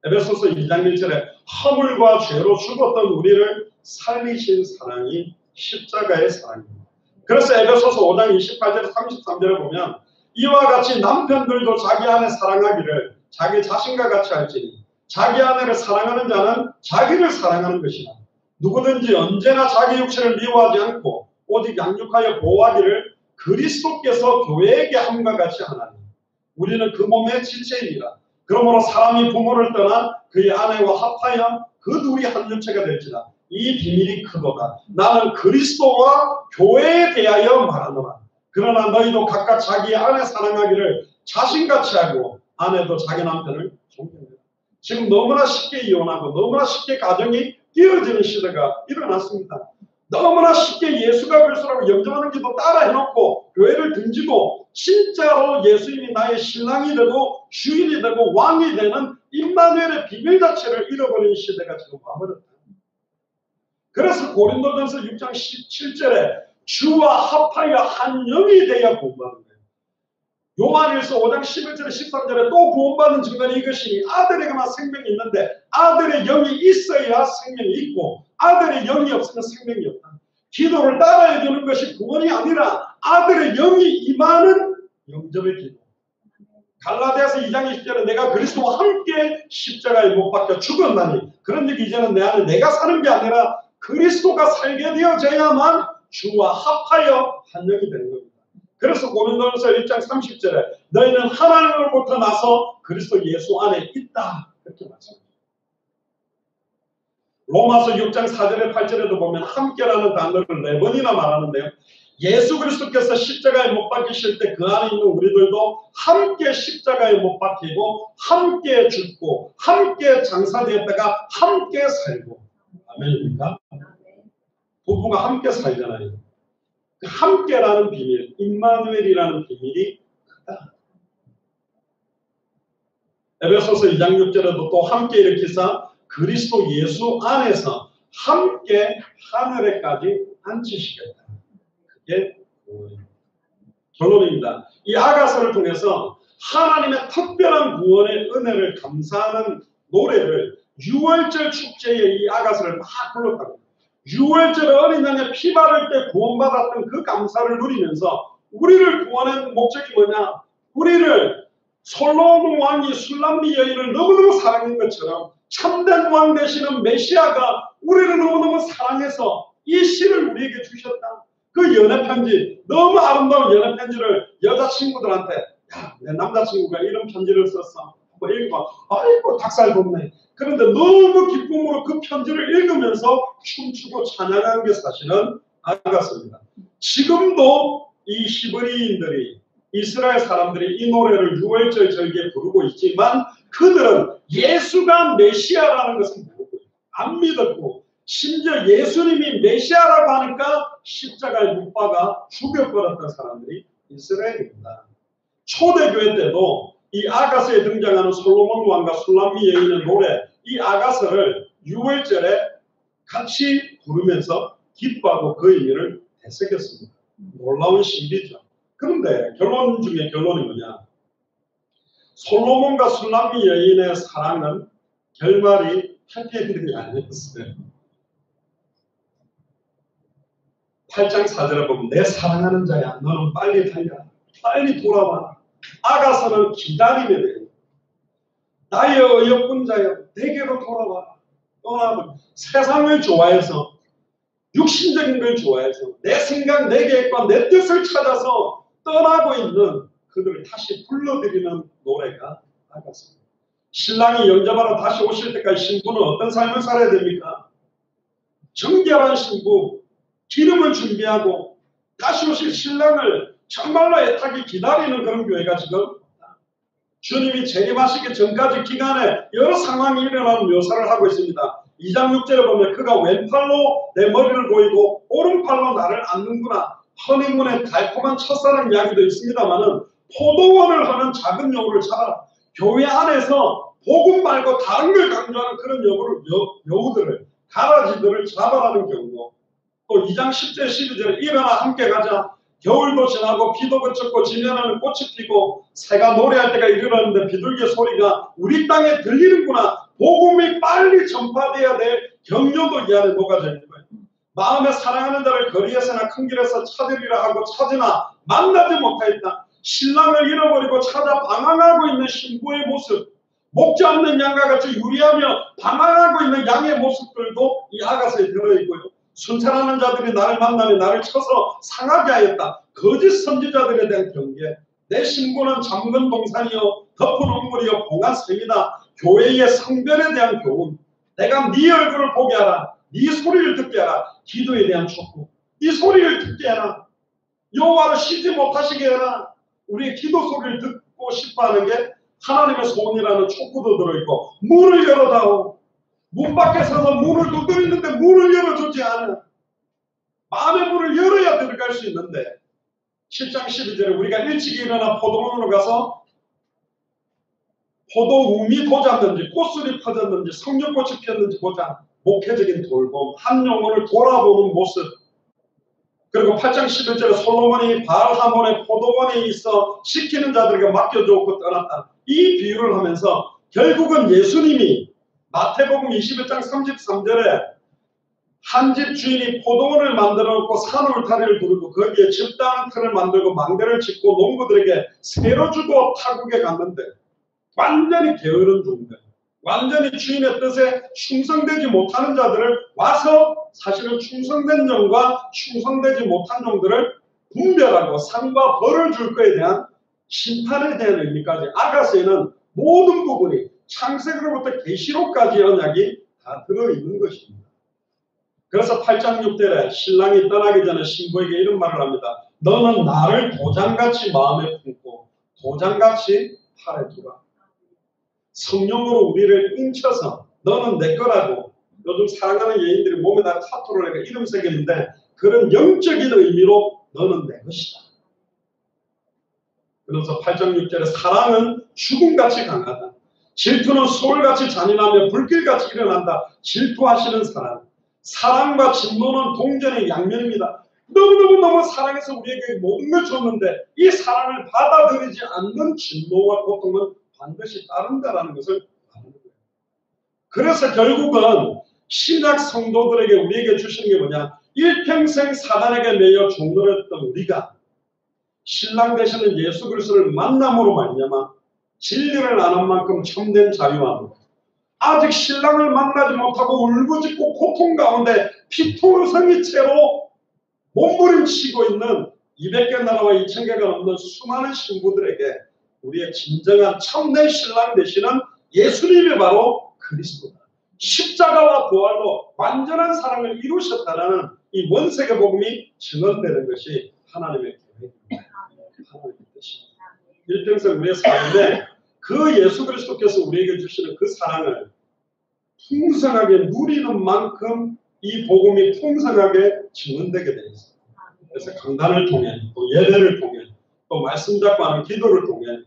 A: 에베소서 2장 1절에 허물과 죄로 죽었던 우리를 살리신 사랑이 십자가의 사랑입니다. 그래서 에베소서 5장 28절 33절에 보면 이와 같이 남편들도 자기 아내 사랑하기를 자기 자신과 같이 할지니 자기 아내를 사랑하는 자는 자기를 사랑하는 것이라. 누구든지 언제나 자기 육체를 미워하지 않고 오직 양육하여 보호하기를 그리스도께서 교회에게 함과 같이 하나니 우리는 그 몸의 지체이니라. 그러므로 사람이 부모를 떠나 그의 아내와 합하여 그 둘이 한 육체가 될지라. 이 비밀이 크도다. 나는 그리스도와 교회에 대하여 말하노라. 그러나 너희도 각각 자기의 아내 사랑하기를 자신같이 하고 아내도 자기 남편을 존경해라. 지금 너무나 쉽게 이혼하고 너무나 쉽게 가정이 깨어지는 시대가 일어났습니다. 너무나 쉽게 예수가 그리스도라고 영접하는 기도 따라 해놓고 교회를 등지고 진짜로 예수님이 나의 신랑이 되고 주인이 되고 왕이 되는 임마누엘의 비밀 자체를 잃어버린 시대가 지금 와버렸다. 그래서 고린도전서 6장 17절에 주와 합하여 한 영이 되어 구원받는 거예요. 요한일서 5장 11절에 13절에 또 구원받는 증거는 이것이니 아들에게만 생명이 있는데 아들의 영이 있어야 생명이 있고 아들의 영이 없으면 생명이 없다. 기도를 따라야 되는 것이 구원이 아니라 아들의 영이 임하는 영접의 기도. 갈라디아서 2장 20절에 내가 그리스도와 함께 십자가에 못 박혀 죽었나니 그런즉 이제는 내 안에 내가 사는 게 아니라 그리스도가 살게 되어져야만 주와 합하여 한 영이 되는 겁니다. 그래서 고린도전서 1장 30절에 너희는 하나님으로부터 나서 그리스도 예수 안에 있다 이렇게 말씀합니다. 로마서 6장 4절에 8절에도 보면 함께라는 단어를 4번이나 말하는데요. 예수 그리스도께서 십자가에 못 박히실 때 그 안에 있는 우리들도 함께 십자가에 못 박히고 함께 죽고 함께 장사되었다가 함께 살고 아멘입니까? 부부가 함께 살잖아요. 함께라는 비밀, 임마누엘이라는 비밀이 크다. 에베소서 2장 6절에도 또 함께 일으키사 그리스도 예수 안에서 함께 하늘에까지 앉히시겠다. 그게 결론입니다. 이 아가서를 통해서 하나님의 특별한 구원의 은혜를 감사하는 노래를 6월절 축제에 이 아가서를 막 불렀다고. 6월절에 어린 양의 피 바를 때 구원받았던 그 감사를 누리면서 우리를 구원한 목적이 뭐냐? 우리를 솔로몬 왕이 술람미 여인을 너무너무 사랑한 것처럼 참된 왕 되시는 메시아가 우리를 너무너무 사랑해서 이 시를 우리에게 주셨다. 그 연애편지, 너무 아름다운 연애편지를 여자친구들한테 야, 내 남자친구가 이런 편지를 썼어. 뭐 읽어봐. 아이고 닭살 돋네. 그런데 너무 기쁨으로 그 편지를 읽으면서 춤추고 찬양하는 게 사실은 아가서입니다. 지금도 이 히브리인들이 이스라엘 사람들이 이 노래를 6월절 절기에 부르고 있지만 그들은 예수가 메시아라는 것을 모르고 안 믿었고 심지어 예수님이 메시아라고 하니까 십자가에 못 박아 죽여버렸던 사람들이 이스라엘입니다. 초대교회 때도 이 아가서에 등장하는 솔로몬 왕과 술람미 여인의 노래 이 아가서를 6월절에 같이 부르면서 기뻐하고 그 의미를 되새겼습니다. 놀라운 신비죠. 그런데 결론 중에 결론이 뭐냐? 솔로몬과 술람미 여인의 사랑은 결말이 해피엔딩이 아니었어요. 8장 4절에 보면 내 사랑하는 자야 너는 빨리 달려라. 빨리 돌아와라. 아가서는 기다림에 대해 나의 어여쁜 자여 내게로 돌아와라. 떠나고 세상을 좋아해서 육신적인 걸 좋아해서 내 생각, 내 계획과 내 뜻을 찾아서 떠나고 있는 그들을 다시 불러들이는 노래가 아가서입니다. 신랑이 영접하러 다시 오실 때까지 신부는 어떤 삶을 살아야 됩니까? 정결한 신부, 기름을 준비하고 다시 오실 신랑을 정말로 애타게 기다리는 그런 교회가 지금 주님이 재림하시기 전까지 기간에 여러 상황이 일어나는 묘사를 하고 있습니다. 2장 6절에 보면 그가 왼팔로 내 머리를 보이고 오른팔로 나를 안는구나. 허니문의 달콤한 첫사랑 이야기도 있습니다만은 포도원을 하는 작은 여우를 잡아라. 교회 안에서 복음 말고 다른 걸 강조하는 그런 여우들을 가라지들을 잡아라는 경우. 또 2장 10절 12절에 일어나 함께 가자. 겨울도 지나고 비도 그쳤고 지면에는 꽃이 피고 새가 노래할 때가 이르렀는데 비둘기 소리가 우리 땅에 들리는구나. 복음이 빨리 전파돼야 될 격려도 이 안에 녹아져 있는 거예요. 마음에 사랑하는 자를 거리에서나 큰 길에서 찾으리라 하고 찾으나 만나지 못하였다. 신랑을 잃어버리고 찾아 방황하고 있는 신부의 모습, 목자 없는 양과 같이 유리하며 방황하고 있는 양의 모습들도 이 아가서에 들어있고요. 순찰하는 자들이 나를 만나며 나를 쳐서 상하게 하였다. 거짓 선지자들에 대한 경계. 내 신부는 잠근 동산이요 덮은 우물이요 봉한 샘이다. 교회의 성별에 대한 교훈. 내가 네 얼굴을 보게 하라. 네 소리를 듣게 하라. 기도에 대한 촉구. 네 소리를 듣게 하라. 여호와를 쉬지 못하시게 하라. 우리의 기도 소리를 듣고 싶어하는 게 하나님의 소원이라는 촉구도 들어있고 문을 열어다오. 문 밖에 서서 문을 두드리는데 문을 열어주지 않아. 마음의 문을 열어야 들어갈 수 있는데 7장 12절에 우리가 일찍 일어나 포도원으로 가서 포도움이 돋았는지 꽃술이 퍼졌는지 성령꽃이 피었는지 보자. 목회적인 돌봄, 한 영혼을 돌아보는 모습. 그리고 8장 11절에 솔로몬이 바알하몬의 포도원에 있어 시키는 자들에게 맡겨주었고 떠났다. 이 비유를 하면서 결국은 예수님이 마태복음 21장 33절에 한 집 주인이 포도원을 만들어 놓고 산울타리를 두르고 거기에 집단 틀을 만들고 망대를 짓고 농부들에게 새로 주고 타국에 갔는데 완전히 게으른 종들, 완전히 주인의 뜻에 충성되지 못하는 자들을 와서 사실은 충성된 종과 충성되지 못한 종들을 분별하고 상과 벌을 줄 것에 대한 심판에 대한 의미까지 아가서에는 모든 부분이 창세기로부터 계시록까지 언약이 다 들어있는 것입니다. 그래서 8장 6절에 신랑이 떠나기 전에 신부에게 이런 말을 합니다. 너는 나를 도장같이 마음에 품고 도장같이 팔에 두라. 성령으로 우리를 인쳐서 너는 내 거라고. 요즘 사랑하는 여인들이 몸에다 타투를 해서 이름 새겼는데 그런 영적인 의미로 너는 내 것이다. 그래서 8장 6절에 사랑은 죽음같이 강하다. 질투는 소울같이 잔인하며 불길같이 일어난다. 질투하시는 사랑. 사랑과 진노는 동전의 양면입니다. 너무너무 사랑해서 우리에게 모든 걸 줬는데 이 사랑을 받아들이지 않는 진노와 고통은 반드시 따른다라는 것을 아는 거예요. 그래서 결국은 신약 성도들에게 우리에게 주신 게 뭐냐? 일평생 사단에게 매여 종노렸던 우리가 신랑 되시는 예수 그리스도를 만남으로 말미암아 진리를 아는 만큼 참된 자유함. 아직 신랑을 만나지 못하고 울부짖고 고통 가운데 피토성이 채로 몸부림치고 있는 200개 나라와 2000개가 넘는 수많은 신부들에게 우리의 진정한 참된 신랑 되시는 예수님이 바로 그리스도다. 십자가와 부활로 완전한 사랑을 이루셨다는 이 원세계 복음이 증언되는 것이 하나님의 계획입니다. 하나님의 뜻입니다. 일평생 우리의 삶에 그 예수 그리스도께서 우리에게 주시는 그 사랑을 풍성하게 누리는 만큼 이 복음이 풍성하게 증언되게 되어 있습니다. 그래서 강단을 통해 또 예배를 통해 또 말씀 잡고 하는 기도를 통해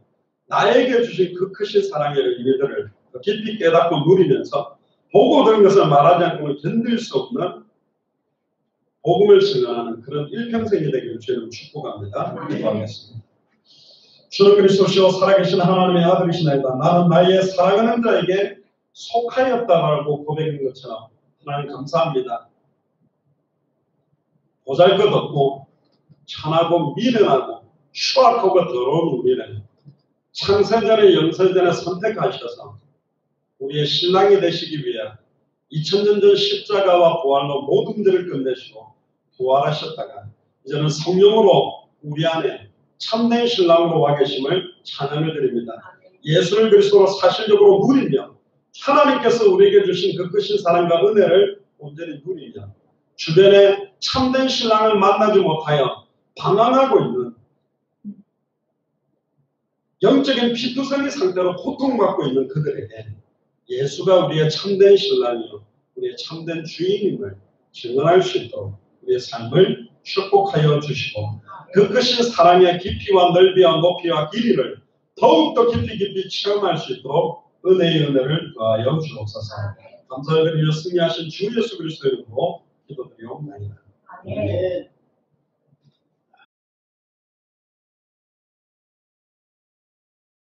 A: 나에게 주신 그 크신 사랑의 의미들을 깊이 깨닫고 누리면서 보고 들은 것을 말하지 않고는 견딜 수 없는 복음을 증언하는 그런 일평생이 되기를 주님을 축복합니다. 기도하겠습니다. 주는 그리스도시요 살아계신 하나님의 아들이시나이다. 나는 나의 사랑하는 자에게 속하였다라고 고백한 것처럼 하나님 감사합니다. 보잘것없고 천하고 미련하고 추악하고 더러운 우리를 창세전에 영세전에 선택하셔서 우리의 신랑이 되시기 위해 2000년 전 십자가와 부활로 모든 죄를 끝내시고 부활하셨다가 이제는 성령으로 우리 안에 참된 신랑으로 와 계심을 찬양을 드립니다. 예수를 그리스도로 사실적으로 누리며 하나님께서 우리에게 주신 그 크신 사랑과 은혜를 온전히 누리며 주변에 참된 신랑을 만나지 못하여 방황하고 있는 영적인 피투성이 상태로 고통받고 있는 그들에게 예수가 우리의 참된 신랑이요 우리의 참된 주인임을 증언할 수 있도록 우리의 삶을 축복하여 주시고 그 크신 사랑의 깊이와 넓이와 높이와 길이를 더욱더 깊이 체험할 수 있도록 은혜의 은혜를 더하여 주옵소서. 감사드리며 승리하신 주 예수 그리스도의 이름으로 기도드리옵나이다. 아멘.